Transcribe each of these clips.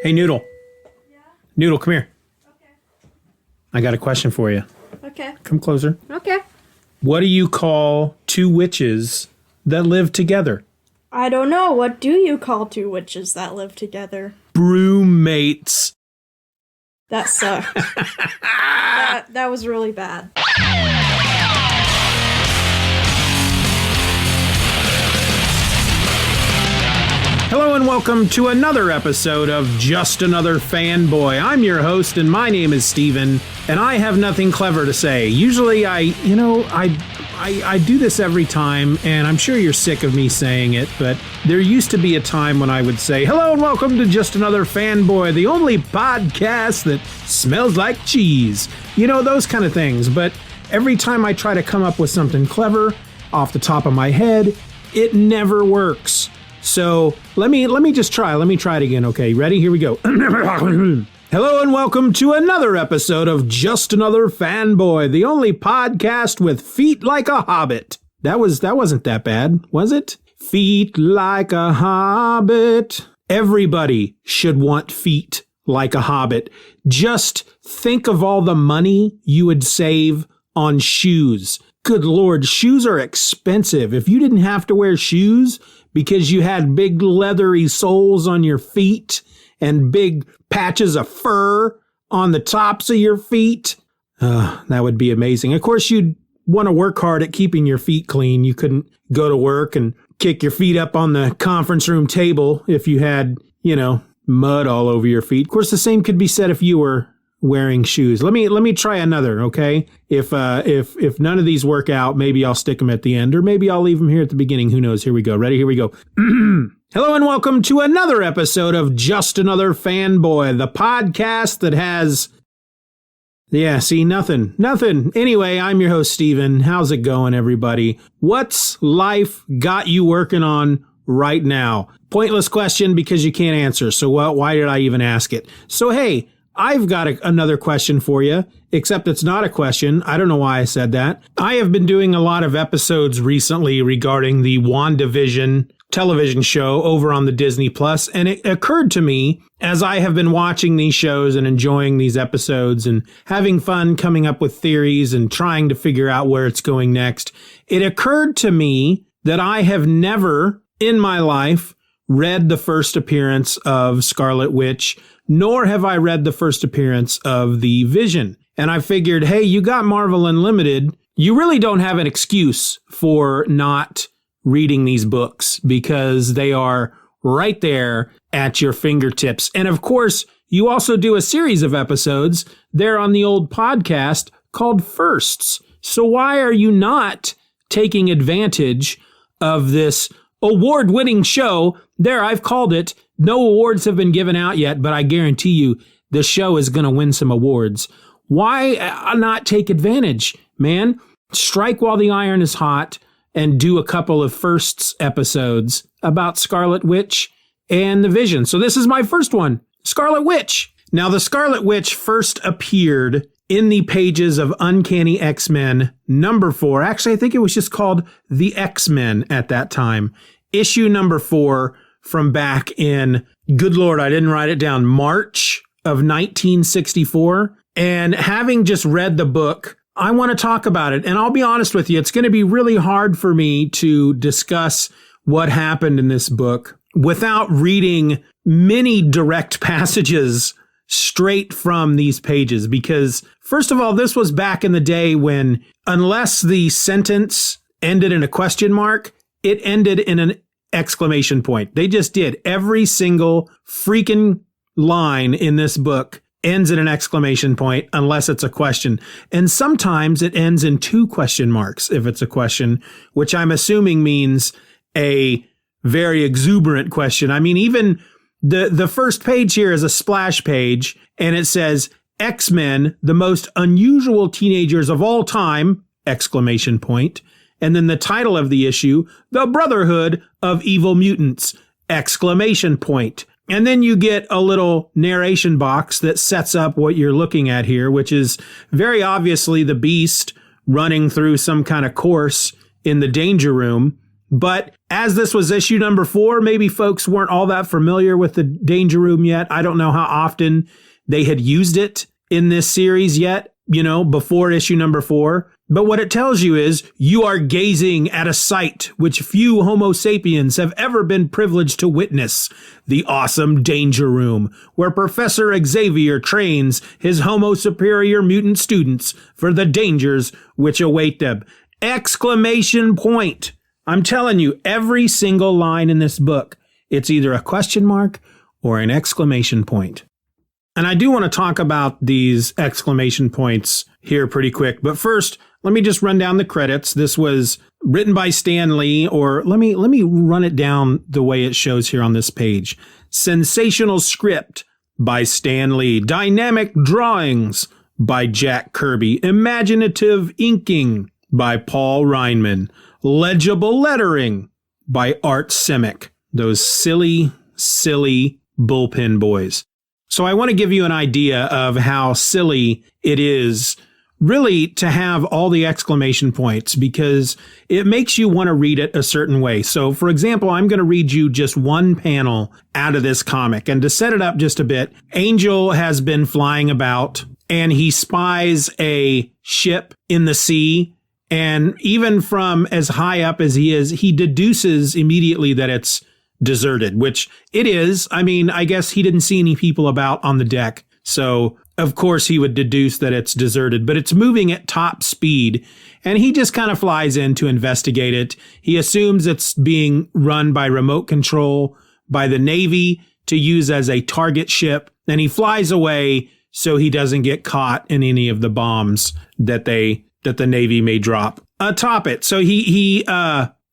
Hey, Noodle. Yeah? Noodle, come here. Okay. I got a question for you. Okay. Come closer. Okay. What do you call two witches that live together? I don't know. What do you call two witches that live together? Broommates. That sucked. that was really bad. Hello and welcome to another episode of Just Another Fanboy. I'm your host and my name is Steven, and I have nothing clever to say. Usually I do this every time, and I'm sure you're sick of me saying it, but there used to be a time when I would say, hello and welcome to Just Another Fanboy, the only podcast that smells like cheese. You know, those kind of things. But every time I try to come up with something clever off the top of my head, it never works. So let me just try. Let me try it again. Okay, ready? Here we go. Hello and welcome to another episode of Just Another Fanboy, the only podcast with feet like a hobbit. That wasn't that bad, was it? Feet like a hobbit. Everybody should want feet like a hobbit. Just think of all the money you would save on shoes. Good Lord, shoes are expensive. If you didn't have to wear shoes because you had big leathery soles on your feet and big patches of fur on the tops of your feet, that would be amazing. Of course, you'd want to work hard at keeping your feet clean. You couldn't go to work and kick your feet up on the conference room table if you had, mud all over your feet. Of course, the same could be said if you were wearing shoes. Let me try another, okay? If none of these work out, maybe I'll stick them at the end, or maybe I'll leave them here at the beginning. Who knows? Here we go. Ready? Here we go. Hello and welcome to another episode of Just Another Fanboy, the podcast that has... Yeah, see, nothing. Anyway, I'm your host, Steven. How's it going, everybody? What's life got you working on right now? Pointless question because you can't answer, so why did I even ask it? So, hey, I've got another question for you, except it's not a question. I don't know why I said that. I have been doing a lot of episodes recently regarding the WandaVision television show over on the Disney Plus, and it occurred to me as I have been watching these shows and enjoying these episodes and having fun coming up with theories and trying to figure out where it's going next, it occurred to me that I have never in my life read the first appearance of Scarlet Witch, nor have I read the first appearance of the Vision. And I figured, hey, you got Marvel Unlimited. You really don't have an excuse for not reading these books because they are right there at your fingertips. And of course, you also do a series of episodes there on the old podcast called Firsts. So why are you not taking advantage of this award-winning show? There, I've called it. No awards have been given out yet, but I guarantee you the show is going to win some awards. Why not take advantage, man? Strike while the iron is hot and do a couple of Firsts episodes about Scarlet Witch and the Vision. So this is my first one, Scarlet Witch. Now, the Scarlet Witch first appeared in the pages of Uncanny X-Men number 4. Actually, I think it was just called The X-Men at that time. Issue number 4 from back in, good Lord, I didn't write it down, March of 1964. And having just read the book, I want to talk about it. And I'll be honest with you, it's going to be really hard for me to discuss what happened in this book without reading many direct passages straight from these pages. Because, first of all, this was back in the day when, unless the sentence ended in a question mark, it ended in an exclamation point. They just did. Every single freaking line in this book ends in an exclamation point unless it's a question. And sometimes it ends in 2 question marks if it's a question, which I'm assuming means a very exuberant question. I mean, even the first page here is a splash page, and it says, X-Men, the most unusual teenagers of all time, exclamation point. And then the title of the issue, The Brotherhood of Evil Mutants, exclamation point. And then you get a little narration box that sets up what you're looking at here, which is very obviously the Beast running through some kind of course in the Danger Room. But as this was issue number 4, maybe folks weren't all that familiar with the Danger Room yet. I don't know how often they had used it in this series yet, before issue number 4. But what it tells you is you are gazing at a sight which few Homo sapiens have ever been privileged to witness. The awesome Danger Room, where Professor Xavier trains his Homo superior mutant students for the dangers which await them. Exclamation point. I'm telling you, every single line in this book, it's either a question mark or an exclamation point. And I do want to talk about these exclamation points here pretty quick. But first, let me just run down the credits. This was written by Stan Lee, or let me run it down the way it shows here on this page. Sensational script by Stan Lee. Dynamic drawings by Jack Kirby. Imaginative inking by Paul Reinman. Legible lettering by Art Simek. Those silly bullpen boys. So I want to give you an idea of how silly it is really to have all the exclamation points, because it makes you want to read it a certain way. So for example, I'm going to read you just one panel out of this comic. And to set it up just a bit, Angel has been flying about and he spies a ship in the sea. And even from as high up as he is, he deduces immediately that it's deserted, which it is. I mean, I guess he didn't see any people about on the deck. So of course he would deduce that it's deserted, but it's moving at top speed. And he just kind of flies in to investigate it. He assumes it's being run by remote control by the Navy to use as a target ship. And he flies away so he doesn't get caught in any of the bombs that the Navy may drop atop it. So he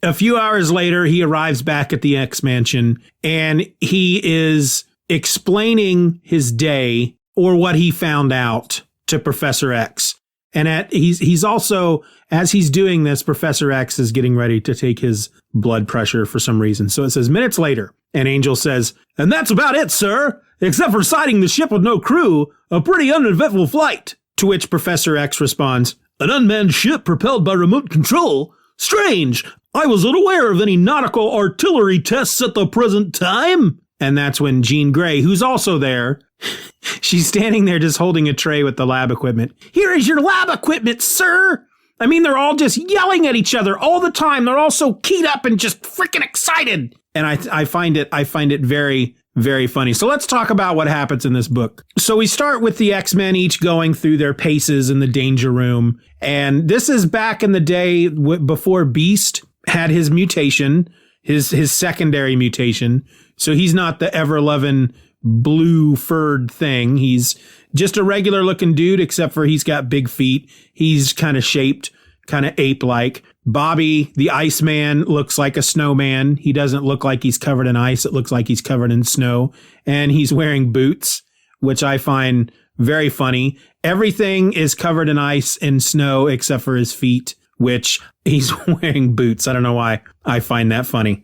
a few hours later, he arrives back at the X Mansion and he is explaining his day or what he found out to Professor X. And he's also, as he's doing this, Professor X is getting ready to take his blood pressure for some reason. So it says minutes later, and Angel says, "And that's about it, sir, except for sighting the ship with no crew, a pretty uneventful flight." To which Professor X responds, "An unmanned ship propelled by remote control? Strange. I was unaware of any nautical artillery tests at the present time." And that's when Jean Grey, who's also there, she's standing there just holding a tray with the lab equipment. "Here is your lab equipment, sir." I mean, they're all just yelling at each other all the time. They're all so keyed up and just freaking excited. And I find it very, very funny. So let's talk about what happens in this book. So we start with the X-Men each going through their paces in the Danger Room. And this is back in the day before Beast had his mutation, his secondary mutation. So he's not the ever-loving blue furred thing. He's just a regular looking dude, except for he's got big feet. He's kind of shaped, kind of ape-like. Bobby, the Iceman, looks like a snowman. He doesn't look like he's covered in ice. It looks like he's covered in snow. And he's wearing boots, which I find very funny. Everything is covered in ice and snow except for his feet, which he's wearing boots. I don't know why I find that funny.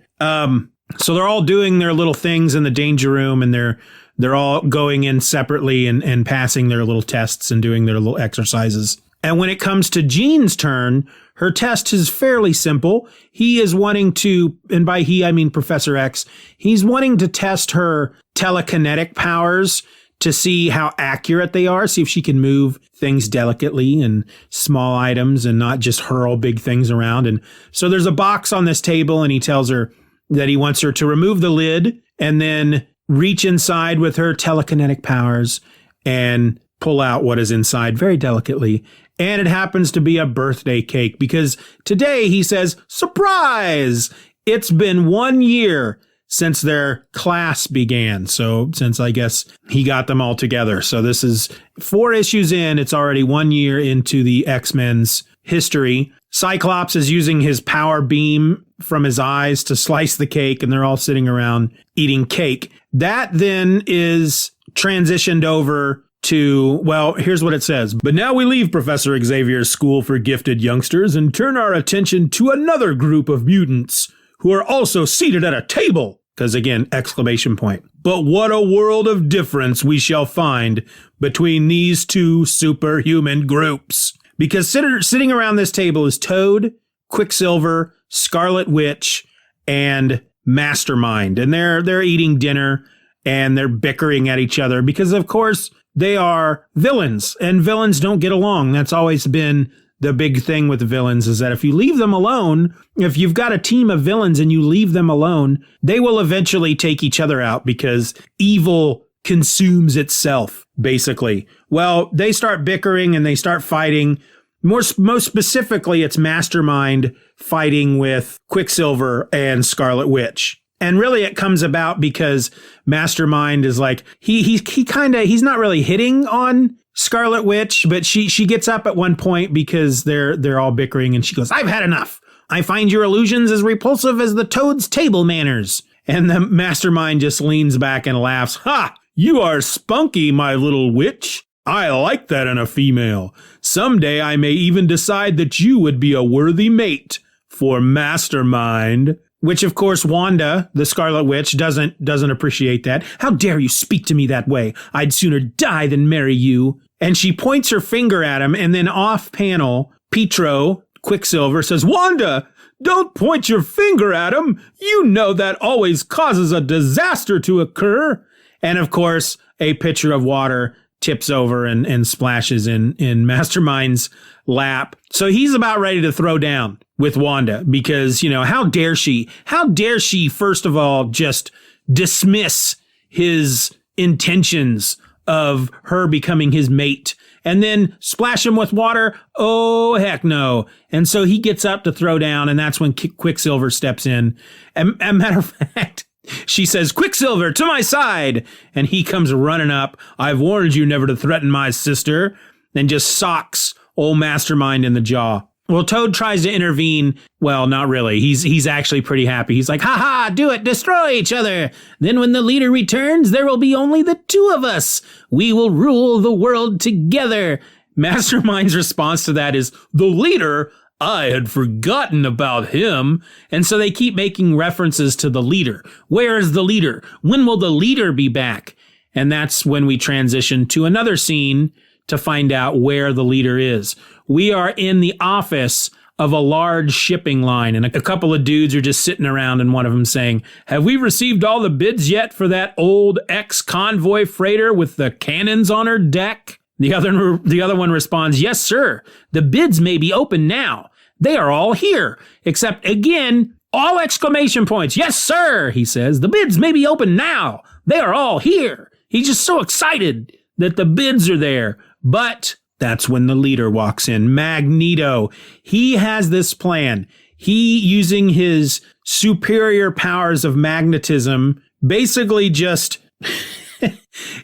So they're all doing their little things in the Danger Room, and they're all going in separately and passing their little tests and doing their little exercises. And when it comes to Jean's turn, her test is fairly simple. He is wanting to, and by he, I mean Professor X, he's wanting to test her telekinetic powers to see how accurate they are, see if she can move things delicately and small items and not just hurl big things around. And so there's a box on this table, and he tells her that he wants her to remove the lid and then reach inside with her telekinetic powers and pull out what is inside very delicately. And it happens to be a birthday cake, because today, he says, surprise! It's been 1 year since their class began. So since, I guess, he got them all together. So this is 4 issues in. It's already 1 year into the X-Men's history. Cyclops is using his power beam from his eyes to slice the cake, and they're all sitting around eating cake. That then is transitioned over to, well, here's what it says. "But now we leave Professor Xavier's school for gifted youngsters and turn our attention to another group of mutants who are also seated at a table." Because again, exclamation point. "But what a world of difference we shall find between these two superhuman groups." Because sitting around this table is Toad, Quicksilver, Scarlet Witch and Mastermind. And they're eating dinner and they're bickering at each other because, of course, they are villains, and villains don't get along. That's always been the big thing with villains, is that if you leave them alone, if you've got a team of villains and you leave them alone, they will eventually take each other out because evil consumes itself, basically. Well, they start bickering and they start fighting. Most specifically, it's Mastermind fighting with Quicksilver and Scarlet Witch. And really it comes about because Mastermind is like, he's not really hitting on Scarlet Witch, but she gets up at one point because they're all bickering and she goes, "I've had enough. I find your illusions as repulsive as the toad's table manners." And the Mastermind just leans back and laughs. "Ha! You are spunky, my little witch. I like that in a female. Someday I may even decide that you would be a worthy mate for Mastermind." Which, of course, Wanda, the Scarlet Witch, doesn't appreciate that. "How dare you speak to me that way? I'd sooner die than marry you." And she points her finger at him, and then off panel, Pietro, Quicksilver, says, "Wanda, don't point your finger at him. You know that always causes a disaster to occur." And, of course, a pitcher of water tips over and splashes in Mastermind's lap. So he's about ready to throw down with Wanda because, how dare she? How dare she, first of all, just dismiss his intentions of her becoming his mate and then splash him with water? Oh, heck no. And so he gets up to throw down, and that's when Quicksilver steps in. And matter of fact, she says, "Quicksilver, to my side." And he comes running up. "I've warned you never to threaten my sister," and just socks old Mastermind in the jaw. Well, Toad tries to intervene. Well, not really. He's actually pretty happy. He's like, "Ha ha, do it, destroy each other. Then when the leader returns, there will be only the two of us. We will rule the world together." Mastermind's response to that is, "The leader? I had forgotten about him." And so they keep making references to the leader. Where is the leader? When will the leader be back? And that's when we transition to another scene to find out where the leader is. We are in the office of a large shipping line, and a couple of dudes are just sitting around, and one of them saying, "Have we received all the bids yet for that old ex-convoy freighter with the cannons on her deck?" The other one responds, "Yes, sir. The bids may be open now. They are all here, except, again, all exclamation points. Yes, sir," he says. "The bids may be open now. They are all here." He's just so excited that the bids are there. But that's when the leader walks in, Magneto. He has this plan. He, using his superior powers of magnetism, basically just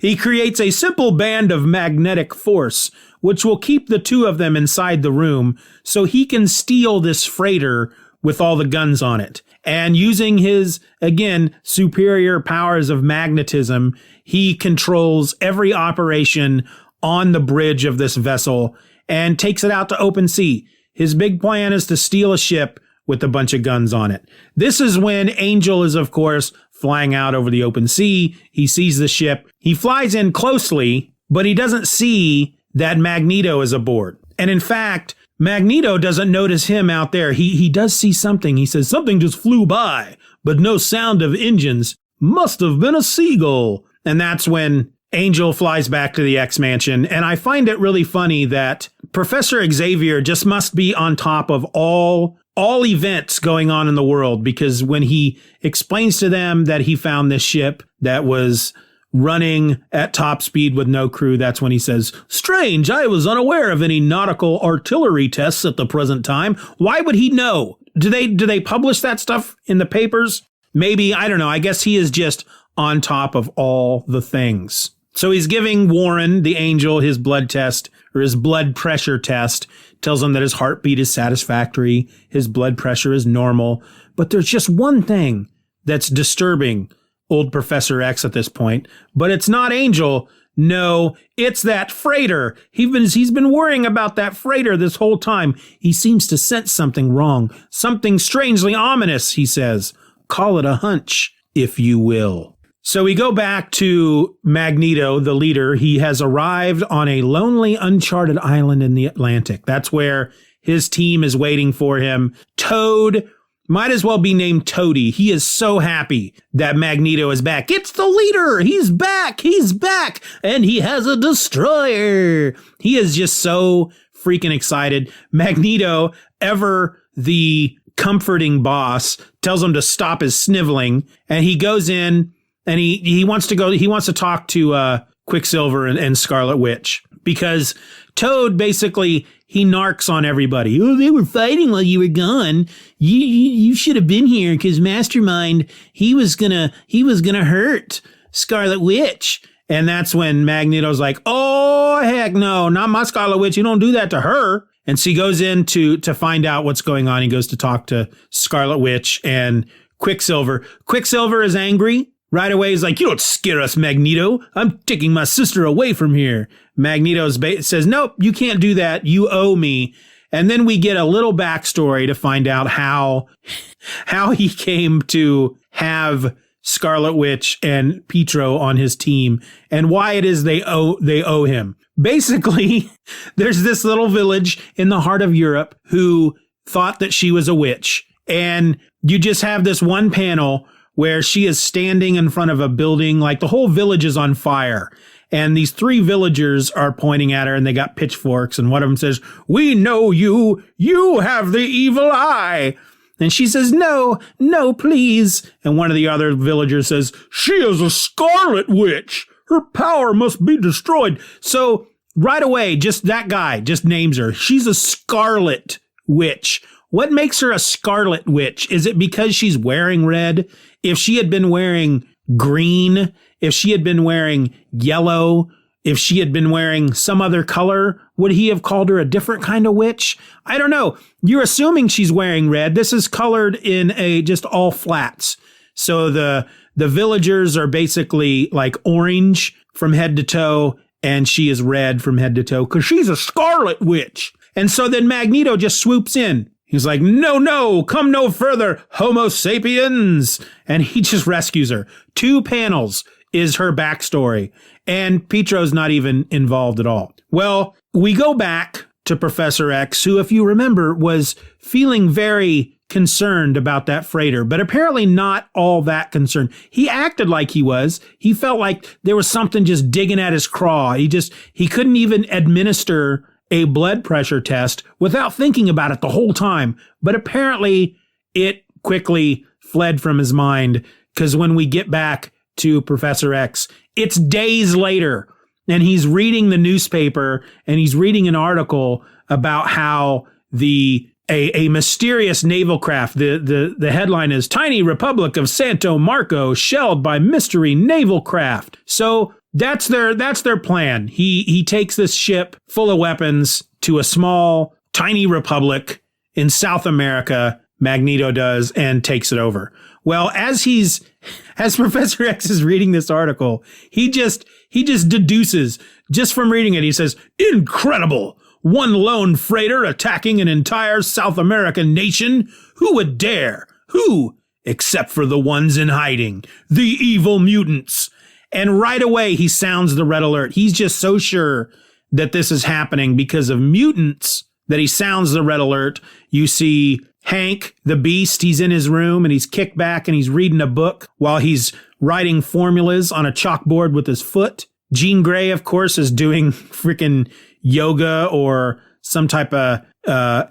he creates a simple band of magnetic force, which will keep the two of them inside the room so he can steal this freighter with all the guns on it. And using his, again, superior powers of magnetism, he controls every operation on the bridge of this vessel and takes it out to open sea. His big plan is to steal a ship with a bunch of guns on it. This is when Angel is, of course, flying out over the open sea. He sees the ship. He flies in closely, but he doesn't see that Magneto is aboard. And in fact, Magneto doesn't notice him out there. He does see something. He says, "Something just flew by, but no sound of engines. Must have been a seagull." And that's when Angel flies back to the X-Mansion. And I find it really funny that Professor Xavier just must be on top of all events going on in the world, because when he explains to them that he found this ship that was running at top speed with no crew, that's when he says, "Strange, I was unaware of any nautical artillery tests at the present time." Why would he know? Do they publish that stuff in the papers? Maybe, I don't know. I guess he is just on top of all the things. So he's giving Warren, the Angel, his blood test, or his blood pressure test, tells him that his heartbeat is satisfactory, his blood pressure is normal. But there's just one thing that's disturbing old Professor X at this point, but it's not Angel. No, it's that freighter. He's been worrying about that freighter this whole time. He seems to sense something wrong, something strangely ominous, he says. Call it a hunch, if you will. So we go back to Magneto, the leader. He has arrived on a lonely, uncharted island in the Atlantic. That's where his team is waiting for him. Toad might as well be named Toady. He is so happy that Magneto is back. It's the leader. He's back. And he has a destroyer. He is just so freaking excited. Magneto, ever the comforting boss, tells him to stop his sniveling. And he goes in and he wants to talk to Quicksilver and Scarlet Witch, because Toad basically, he narcs on everybody. Oh, they were fighting while you were gone. You should have been here, because Mastermind, he was gonna hurt Scarlet Witch. And that's when Magneto's like, oh, heck no, not my Scarlet Witch. You don't do that to her. And so he goes in to find out what's going on. He goes to talk to Scarlet Witch and Quicksilver. Quicksilver is angry. Right away, he's like, you don't scare us, Magneto. I'm taking my sister away from here. Magneto says, nope, you can't do that. You owe me. And then we get a little backstory to find out how he came to have Scarlet Witch and Pietro on his team and why it is they owe him. Basically, there's this little village in the heart of Europe who thought that she was a witch. And you just have this one panel where she is standing in front of a building, like the whole village is on fire. And these three villagers are pointing at her and they got pitchforks. And one of them says, we know you. You have the evil eye. And she says, no, please. And one of the other villagers says, she is a Scarlet Witch. Her power must be destroyed. So right away, just that guy just names her. She's a Scarlet Witch. What makes her a Scarlet Witch? Is it because she's wearing red? If she had been wearing green, if she had been wearing yellow, if she had been wearing some other color, would he have called her a different kind of witch? I don't know. You're assuming she's wearing red. This is colored in just all flats. So the villagers are basically like orange from head to toe, and she is red from head to toe because she's a Scarlet Witch. And so then Magneto just swoops in. He's like, no, come no further, Homo sapiens. And he just rescues her. 2 panels is her backstory. And Pietro's not even involved at all. Well, we go back to Professor X, who, if you remember, was feeling very concerned about that freighter, but apparently not all that concerned. He acted like he was. He felt like there was something just digging at his craw. He couldn't even administer a blood pressure test without thinking about it the whole time. But apparently it quickly fled from his mind, because when we get back to Professor X, it's days later and he's reading the newspaper and he's reading an article about how a mysterious naval craft, the headline is Tiny Republic of Santo Marco shelled by mystery naval craft. So that's their plan. He takes this ship full of weapons to a small, tiny republic in South America, Magneto does, and takes it over. Well, as Professor X is reading this article, he just deduces, just from reading it, he says, incredible! One lone freighter attacking an entire South American nation? Who would dare? Who? Except for the ones in hiding, the evil mutants. And right away, he sounds the red alert. He's just so sure that this is happening because of mutants that he sounds the red alert. You see Hank, the Beast, he's in his room and he's kicked back and he's reading a book while he's writing formulas on a chalkboard with his foot. Jean Grey, of course, is doing freaking yoga or some type of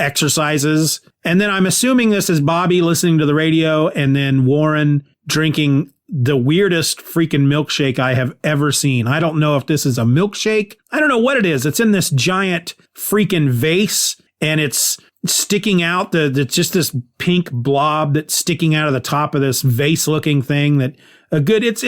exercises. And then I'm assuming this is Bobby listening to the radio, and then Warren drinking the weirdest freaking milkshake I have ever seen. I don't know if this is a milkshake. I don't know what it is. It's in this giant freaking vase and it's sticking out. It's just this pink blob that's sticking out of the top of this vase looking thing that it's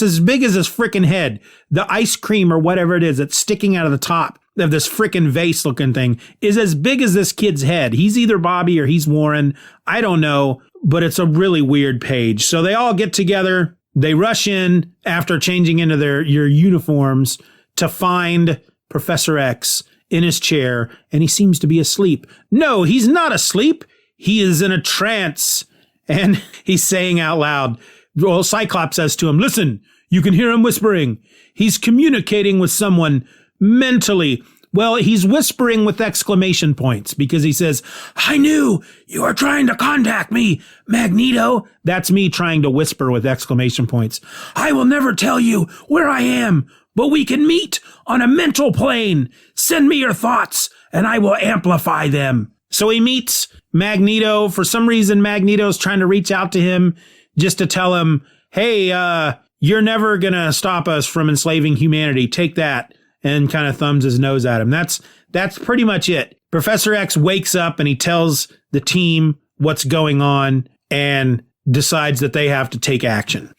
as big as this freaking head. The ice cream or whatever it is that's sticking out of the top of this freaking vase looking thing is as big as this kid's head. He's either Bobby or he's Warren. I don't know, but it's a really weird page. So they all get together. They rush in after changing into your uniforms to find Professor X in his chair, and he seems to be asleep. No, he's not asleep. He is in a trance. And he's saying out loud, well, Cyclops says to him, listen, you can hear him whispering. He's communicating with someone mentally. Well, he's whispering with exclamation points because he says, I knew you were trying to contact me, Magneto. That's me trying to whisper with exclamation points. I will never tell you where I am, but we can meet on a mental plane. Send me your thoughts and I will amplify them. So he meets Magneto. For some reason, Magneto's trying to reach out to him just to tell him, hey, you're never going to stop us from enslaving humanity. Take that. And kind of thumbs his nose at him. That's pretty much it. Professor X wakes up and he tells the team what's going on and decides that they have to take action.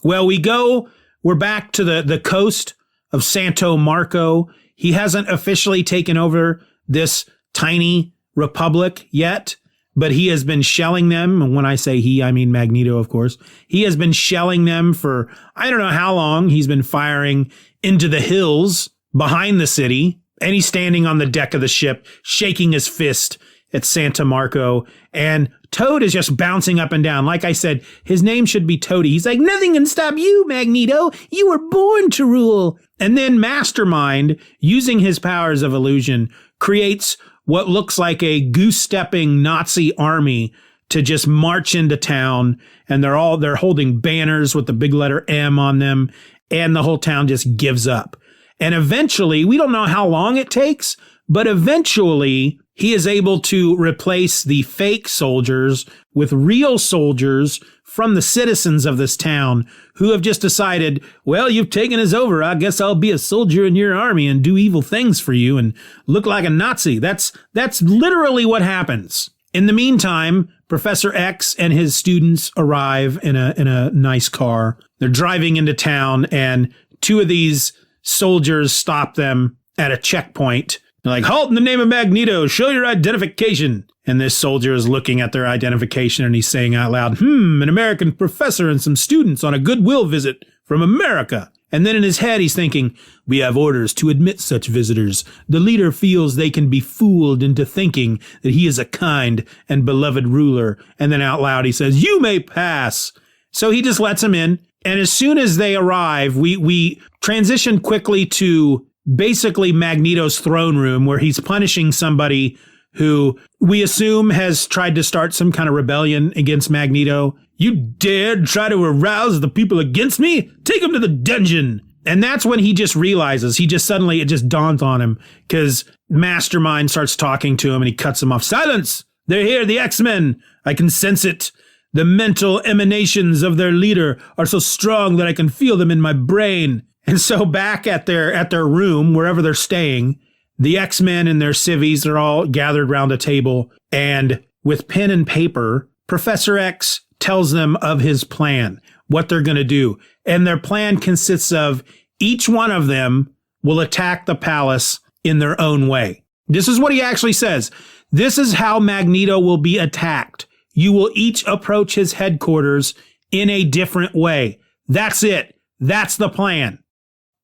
Well, we're back to the coast of Santo Marco. He hasn't officially taken over this tiny republic yet, but he has been shelling them. And when I say he, I mean Magneto, of course. He has been shelling them for I don't know how long. He's been firing into the hills behind the city, and he's standing on the deck of the ship, shaking his fist at Santa Marco, and Toad is just bouncing up and down. Like I said, his name should be Toady. He's like, nothing can stop you, Magneto. You were born to rule. And then Mastermind, using his powers of illusion, creates what looks like a goose-stepping Nazi army to just march into town, and they're holding banners with the big letter M on them, and the whole town just gives up. And eventually, we don't know how long it takes, but eventually he is able to replace the fake soldiers with real soldiers from the citizens of this town who have just decided, well, you've taken us over. I guess I'll be a soldier in your army and do evil things for you and look like a Nazi. That's literally what happens. In the meantime, Professor X and his students arrive in a nice car. They're driving into town, and two of these soldiers stop them at a checkpoint. They're like, halt in the name of Magneto, show your identification. And this soldier is looking at their identification and he's saying out loud, an American professor and some students on a goodwill visit from America. And then in his head, he's thinking, we have orders to admit such visitors. The leader feels they can be fooled into thinking that he is a kind and beloved ruler. And then out loud, he says, you may pass. So he just lets them in. And as soon as they arrive, we transition quickly to basically Magneto's throne room where he's punishing somebody who we assume has tried to start some kind of rebellion against Magneto. You dared try to arouse the people against me? Take him to the dungeon. And that's when he just realizes, it just dawns on him because Mastermind starts talking to him and he cuts him off. Silence! They're here, the X-Men. I can sense it. The mental emanations of their leader are so strong that I can feel them in my brain. And so back at their room, wherever they're staying, the X-Men and their civvies are all gathered around a table. And with pen and paper, Professor X tells them of his plan, what they're going to do. And their plan consists of each one of them will attack the palace in their own way. This is what he actually says. This is how Magneto will be attacked. You will each approach his headquarters in a different way. That's it. That's the plan.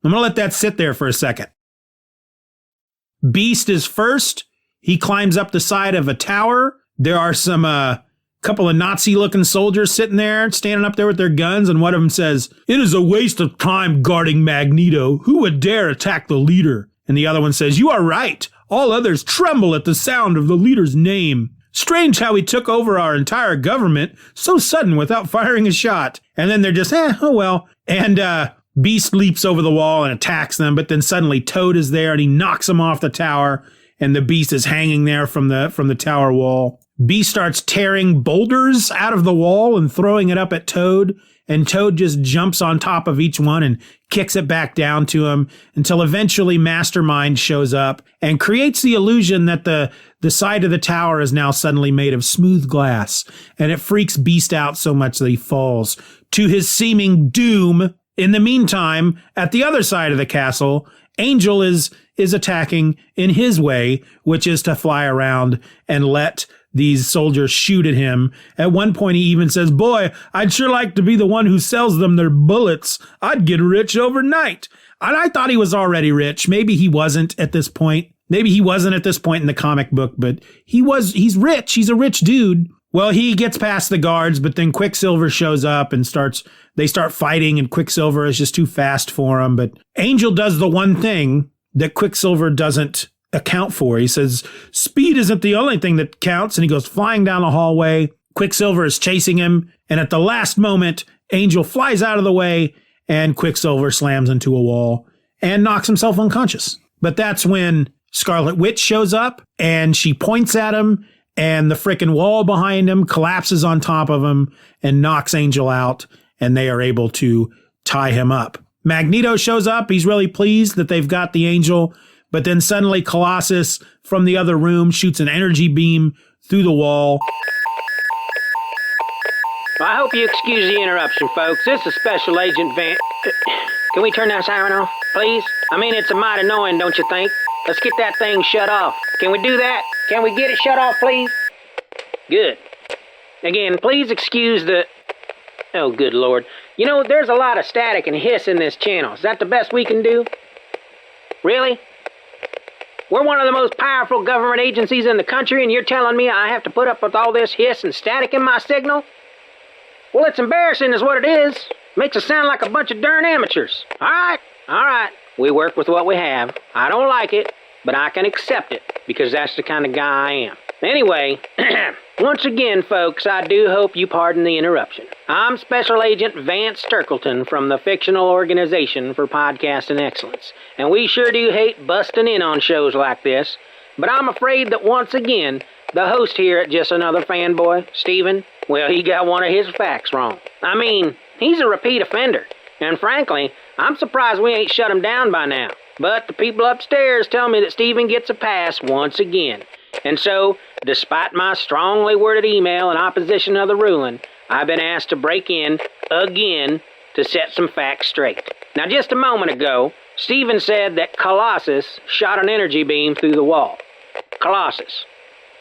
I'm going to let that sit there for a second. Beast is first. He climbs up the side of a tower. There are some couple of Nazi-looking soldiers sitting there, standing up there with their guns, and one of them says, it is a waste of time guarding Magneto. Who would dare attack the leader? And the other one says, you are right. All others tremble at the sound of the leader's name. Strange how he took over our entire government so sudden without firing a shot. And then they're just, oh well. And Beast leaps over the wall and attacks them, but then suddenly Toad is there and he knocks him off the tower, and the Beast is hanging there from the tower wall. Beast starts tearing boulders out of the wall and throwing it up at Toad, and Toad just jumps on top of each one and kicks it back down to him until eventually Mastermind shows up and creates the illusion that the side of the tower is now suddenly made of smooth glass, and it freaks Beast out so much that he falls to his seeming doom. In the meantime, at the other side of the castle, Angel is attacking in his way, which is to fly around and let these soldiers shoot at him. At one point, he even says, boy, I'd sure like to be the one who sells them their bullets. I'd get rich overnight. And I thought he was already rich. Maybe he wasn't at this point. Maybe he wasn't at this point in the comic book, but he's rich. He's a rich dude. Well, he gets past the guards, but then Quicksilver shows up and they start fighting, and Quicksilver is just too fast for him. But Angel does the one thing that Quicksilver doesn't account for. He says, speed isn't the only thing that counts. And he goes flying down the hallway. Quicksilver is chasing him. And at the last moment, Angel flies out of the way and Quicksilver slams into a wall and knocks himself unconscious. But that's when Scarlet Witch shows up and she points at him and the frickin' wall behind him collapses on top of him and knocks Angel out, and they are able to tie him up. Magneto shows up. He's really pleased that they've got the Angel, but then suddenly Colossus from the other room shoots an energy beam through the wall. I hope you excuse the interruption, folks. This is Special Agent Van... Can we turn that siren off, please? I mean, it's a mite annoying, don't you think? Let's get that thing shut off. Can we do that? Can we get it shut off, please? Good. Again, please excuse the... Oh, good Lord. You know, there's a lot of static and hiss in this channel. Is that the best we can do? Really? We're one of the most powerful government agencies in the country, and you're telling me I have to put up with all this hiss and static in my signal? Well, it's embarrassing is what it is. Makes us sound like a bunch of darn amateurs. All right. We work with what we have. I don't like it, but I can accept it, because that's the kind of guy I am. Anyway, once again, folks, I do hope you pardon the interruption. I'm Special Agent Vance Turkleton from the fictional Organization for Podcasting Excellence, and we sure do hate busting in on shows like this, but I'm afraid that once again, the host here at Just Another Fanboy, Steven, well, he got one of his facts wrong. I mean, he's a repeat offender, and frankly, I'm surprised we ain't shut him down by now. But the people upstairs tell me that Steven gets a pass once again. And so, despite my strongly worded email in opposition of the ruling, I've been asked to break in again to set some facts straight. Now, just a moment ago, Steven said that Colossus shot an energy beam through the wall. Colossus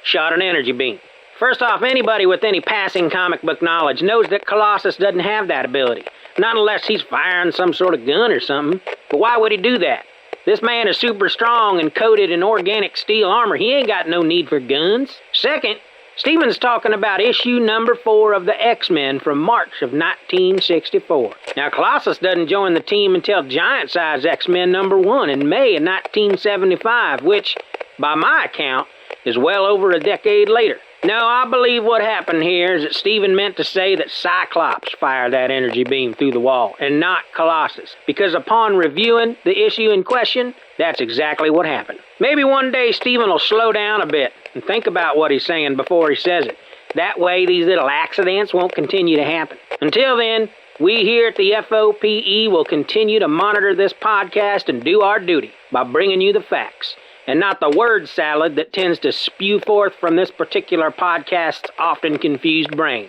shot an energy beam. First off, anybody with any passing comic book knowledge knows that Colossus doesn't have that ability. Not unless he's firing some sort of gun or something. But why would he do that? This man is super strong and coated in organic steel armor. He ain't got no need for guns. Second, Steven's talking about issue number 4 of the X-Men from March of 1964. Now, Colossus doesn't join the team until giant-size X-Men number 1 in May of 1975, which, by my account, is well over a decade later. No, I believe what happened here is that Steven meant to say that Cyclops fired that energy beam through the wall, and not Colossus. Because upon reviewing the issue in question, that's exactly what happened. Maybe one day Steven will slow down a bit and think about what he's saying before he says it. That way these little accidents won't continue to happen. Until then, we here at the FOPE will continue to monitor this podcast and do our duty by bringing you the facts, and not the word salad that tends to spew forth from this particular podcast's often confused brain.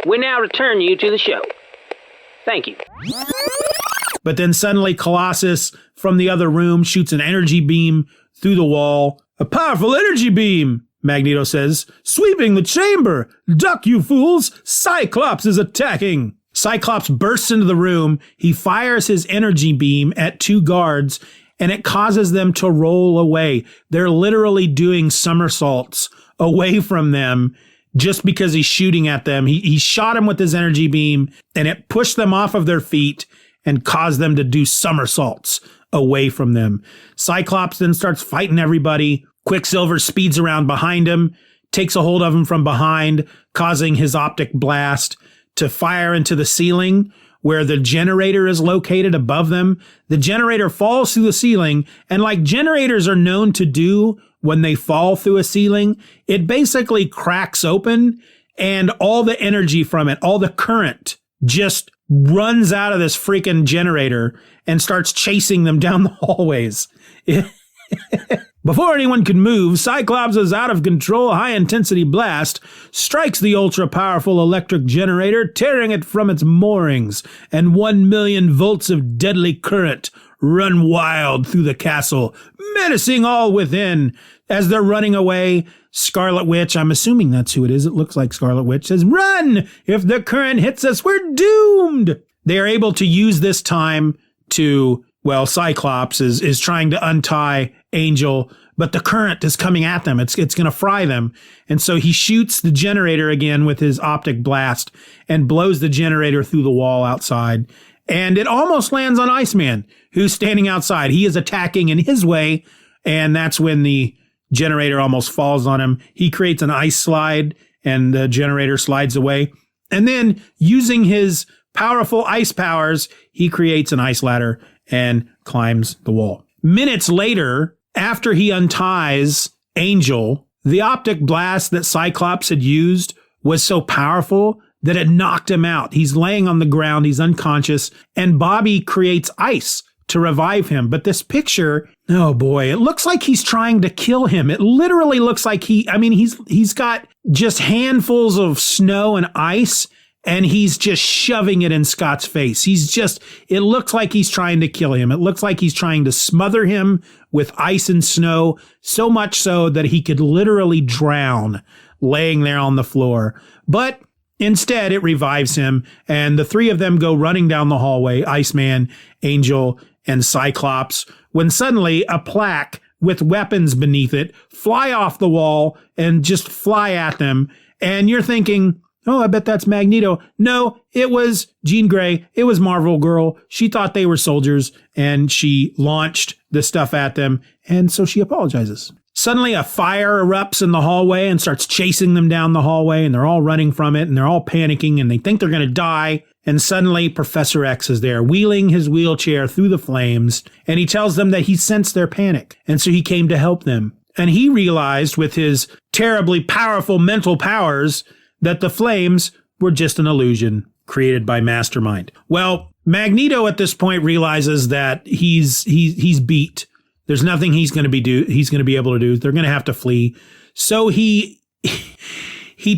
We now return you to the show. Thank you. But then suddenly Colossus from the other room shoots an energy beam through the wall. A powerful energy beam, Magneto says, sweeping the chamber. Duck, you fools! Cyclops is attacking! Cyclops bursts into the room. He fires his energy beam at 2 guards, and it causes them to roll away. They're literally doing somersaults away from them just because he's shooting at them. He shot him with his energy beam, and it pushed them off of their feet and caused them to do somersaults away from them. Cyclops then starts fighting everybody. Quicksilver speeds around behind him, takes a hold of him from behind, causing his optic blast to fire into the ceiling, where the generator is located above them. The generator falls through the ceiling, and like generators are known to do when they fall through a ceiling, it basically cracks open, and all the energy from it, all the current, just runs out of this freaking generator and starts chasing them down the hallways. Before anyone can move, Cyclops' out of control high-intensity blast strikes the ultra-powerful electric generator, tearing it from its moorings, and 1 million volts of deadly current run wild through the castle, menacing all within. As they're running away, Scarlet Witch, I'm assuming that's who it is, it looks like Scarlet Witch, says, "Run! If the current hits us, we're doomed!" They are able to use this time to, well, Cyclops is trying to untie Angel, but the current is coming at them. It's going to fry them. And so he shoots the generator again with his optic blast and blows the generator through the wall outside. and it almost lands on Iceman, who's standing outside. He is attacking in his way, and that's when the generator almost falls on him. He creates an ice slide, and the generator slides away. And then, using his powerful ice powers, he creates an ice ladder and climbs the wall. Minutes later, after he unties Angel, the optic blast that Cyclops had used was so powerful that it knocked him out. He's laying on the ground, he's unconscious, and Bobby creates ice to revive him. But this picture, oh boy, it looks like he's trying to kill him. It literally looks like he's got just handfuls of snow and ice, and he's just shoving it in Scott's face. It looks like he's trying to kill him. It looks like he's trying to smother him with ice and snow, so much so that he could literally drown laying there on the floor. But instead, it revives him, and the three of them go running down the hallway, Iceman, Angel, and Cyclops, when suddenly a plaque with weapons beneath it fly off the wall and just fly at them. And you're thinking, oh, I bet that's Magneto. No, it was Jean Grey. It was Marvel Girl. She thought they were soldiers, and she launched the stuff at them, and so she apologizes. Suddenly, a fire erupts in the hallway and starts chasing them down the hallway, and they're all running from it, and they're all panicking, and they think they're going to die. And suddenly, Professor X is there, wheeling his wheelchair through the flames, and he tells them that he sensed their panic, and so he came to help them. And he realized, with his terribly powerful mental powers, that the flames were just an illusion created by Mastermind. Well, Magneto at this point realizes that he's beat. There's nothing he's going to be able to do. They're going to have to flee. So he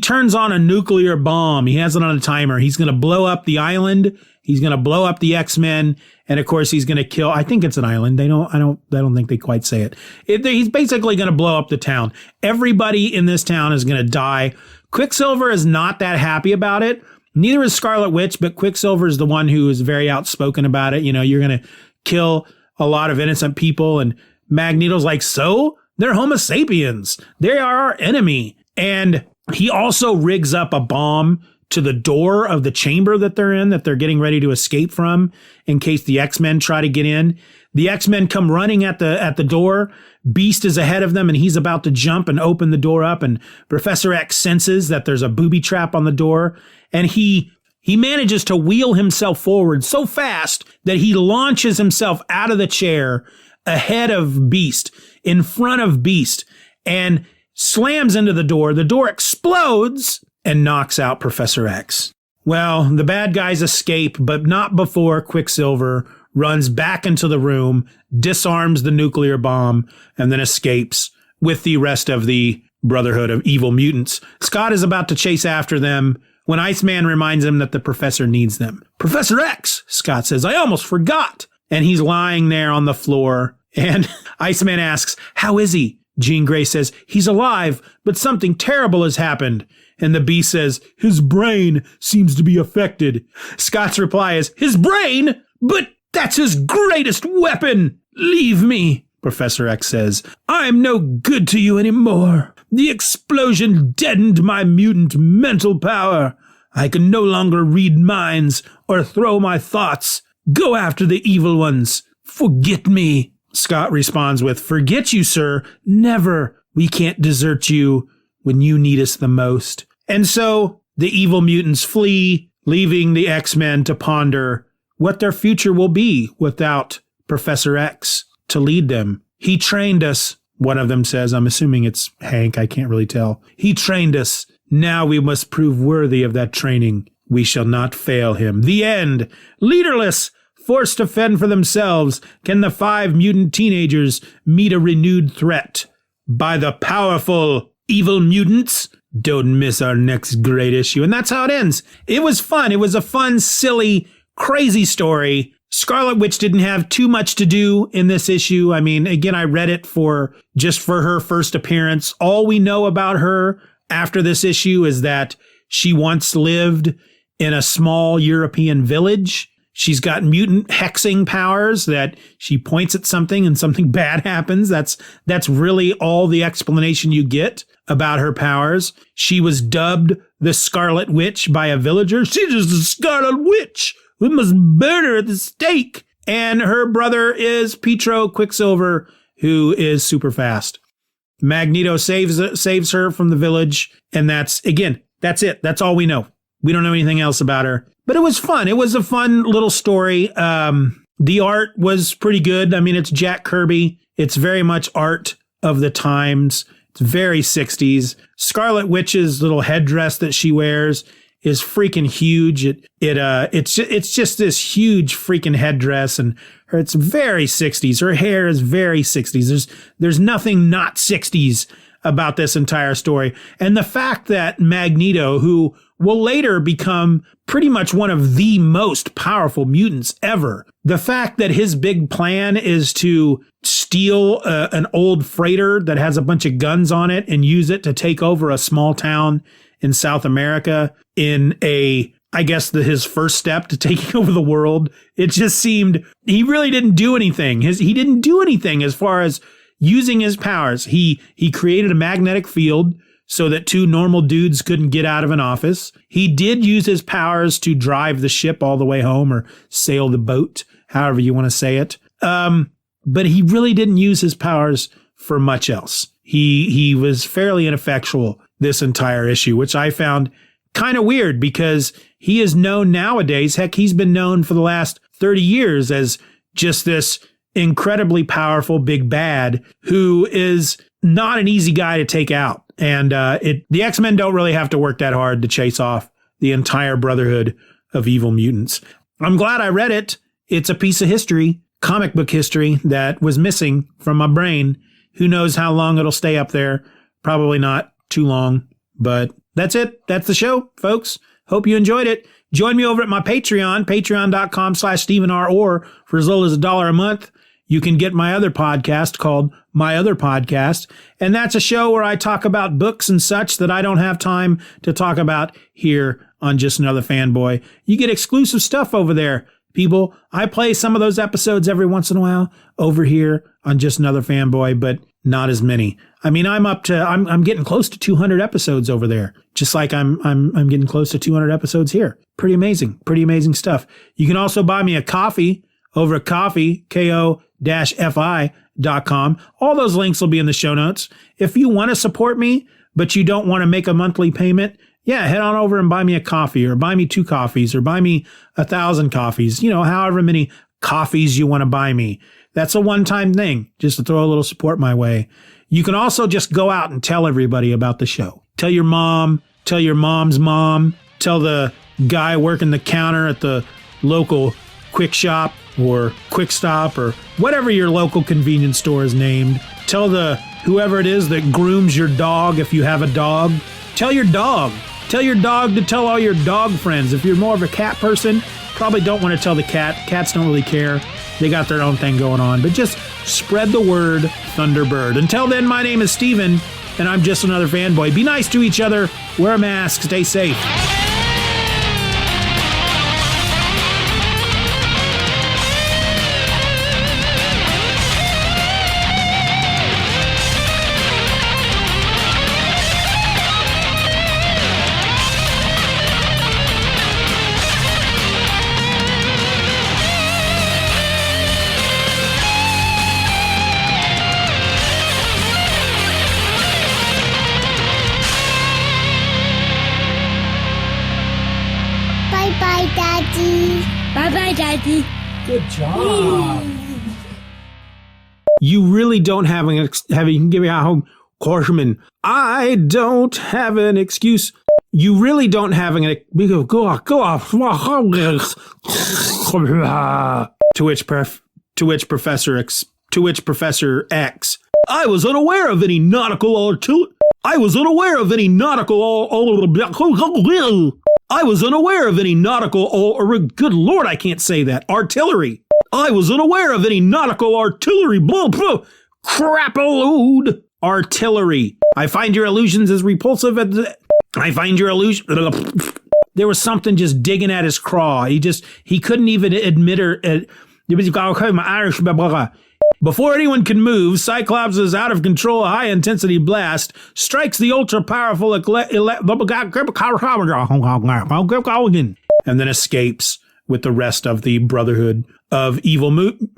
turns on a nuclear bomb. He has it on a timer. He's going to blow up the island. He's going to blow up the X-Men, and of course he's going to kill. I think it's an island. I don't think they quite say it. He's basically going to blow up the town. Everybody in this town is going to die. Quicksilver is not that happy about it. Neither is Scarlet Witch, but Quicksilver is the one who is very outspoken about it. You know, you're going to kill a lot of innocent people, and Magneto's like, so? They're Homo sapiens. They are our enemy. And he also rigs up a bomb to the door of the chamber that they're in, that they're getting ready to escape from, in case the X-Men try to get in. The X-Men come running at the door. Beast is ahead of them, and he's about to jump and open the door up, and Professor X senses that there's a booby trap on the door, and he manages to wheel himself forward so fast that he launches himself out of the chair ahead of Beast, in front of Beast, and slams into the door. The door explodes and knocks out Professor X. Well, the bad guys escape, but not before Quicksilver runs back into the room, disarms the nuclear bomb, and then escapes with the rest of the Brotherhood of Evil Mutants. Scott is about to chase after them when Iceman reminds him that the professor needs them. Professor X, Scott says, I almost forgot. And he's lying there on the floor, and Iceman asks, how is he? Jean Grey says, he's alive, but something terrible has happened. And the Beast says, his brain seems to be affected. Scott's reply is, his brain? But that's his greatest weapon! Leave me, Professor X says. I'm no good to you anymore. The explosion deadened my mutant mental power. I can no longer read minds or throw my thoughts. Go after the evil ones. Forget me. Scott responds with, forget you, sir. Never. We can't desert you when you need us the most. And so the evil mutants flee, leaving the X-Men to ponder what their future will be without Professor X to lead them. He trained us, one of them says. I'm assuming it's Hank. I can't really tell. He trained us. Now we must prove worthy of that training. We shall not fail him. The end. Leaderless, forced to fend for themselves, can the 5 mutant teenagers meet a renewed threat by the powerful evil mutants? Don't miss our next great issue. And that's how it ends. It was fun. It was a fun, silly, crazy story. Scarlet Witch didn't have too much to do in this issue. I mean, again, I read it for her first appearance. All we know about her after this issue is that she once lived in a small European village. She's got mutant hexing powers that she points at something and something bad happens. That's really all the explanation you get about her powers. She was dubbed the Scarlet Witch by a villager. She's just the Scarlet Witch. We must burn her at the stake. And her brother is Pietro Quicksilver, who is super fast. Magneto saves her from the village. And that's it. That's all we know. We don't know anything else about her. But it was fun. It was a fun little story. The art was pretty good. I mean, it's Jack Kirby. It's very much art of the times. It's very 60s. Scarlet Witch's little headdress that she wears is freaking huge. It's just this huge freaking headdress, and it's very 60s. Her hair is very 60s. There's nothing not 60s about this entire story. And the fact that Magneto, who will later become pretty much one of the most powerful mutants ever, the fact that his big plan is to steal an old freighter that has a bunch of guns on it and use it to take over a small town in South America in his first step to taking over the world. It just seemed he really didn't do anything. He didn't do anything as far as using his powers. He created a magnetic field so that two normal dudes couldn't get out of an office. He did use his powers to drive the ship all the way home, or sail the boat, however you want to say it. But he really didn't use his powers for much else. He was fairly ineffectual this entire issue, which I found kind of weird, because he is known nowadays. Heck, he's been known for the last 30 years as just this incredibly powerful big bad who is not an easy guy to take out. And the X-Men don't really have to work that hard to chase off the entire brotherhood of evil mutants. I'm glad I read it. It's a piece of history, comic book history, that was missing from my brain. Who knows how long it'll stay up there? Probably not too long. But that's it. That's the show, folks. Hope you enjoyed it. Join me over at my Patreon, patreon.com/StephenR, or for as little as $1 a month, you can get my other podcast called My Other Podcast. And that's a show where I talk about books and such that I don't have time to talk about here on Just Another Fanboy. You get exclusive stuff over there, people. I play some of those episodes every once in a while over here on Just Another Fanboy, but not as many. I mean, I'm getting close to 200 episodes over there, just like I'm getting close to 200 episodes here. Pretty amazing stuff. You can also buy me a coffee over at coffee, ko-fi.com. All those links will be in the show notes. If you want to support me, but you don't want to make a monthly payment, yeah, head on over and buy me a coffee, or buy me 2 coffees, or buy me 1,000 coffees, however many coffees you want to buy me. That's a one-time thing, just to throw a little support my way. You can also just go out and tell everybody about the show. Tell your mom, tell your mom's mom, tell the guy working the counter at the local Quick Shop or Quick Stop or whatever your local convenience store is named. Tell whoever it is that grooms your dog, if you have a dog. Tell your dog. Tell your dog to tell all your dog friends. If you're more of a cat person, probably don't want to tell the cat. Cats don't really care. They got their own thing going on. But just spread the word, Thunderbird. Until then, my name is Steven, and I'm just another fanboy. Be nice to each other. Wear a mask. Stay safe. Bye-bye, Daddy. Bye-bye, Daddy. Good job. You really don't have you can give me a home, Korshman. I don't have an excuse. You really don't have an go off. To which Professor X. I was unaware of any nautical artillery. I was unaware of any nautical good Lord, I can't say that. Artillery. I was unaware of any nautical artillery. Crap-a-load. Artillery. I find your illusions as repulsive as... I find your illusion... There was something just digging at his craw. He couldn't even admit her... my Irish... Before anyone can move, Cyclops' out-of-control high-intensity blast strikes the ultra-powerful and then escapes with the rest of the Brotherhood of Evil Mutants,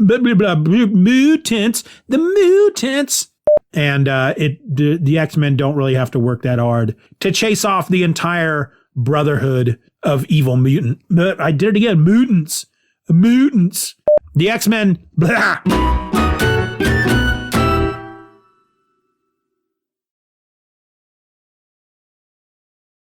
the mutants. And the X-Men don't really have to work that hard to chase off the entire Brotherhood of Evil Mutant. I did it again. Mutants. The X-Men. Blah.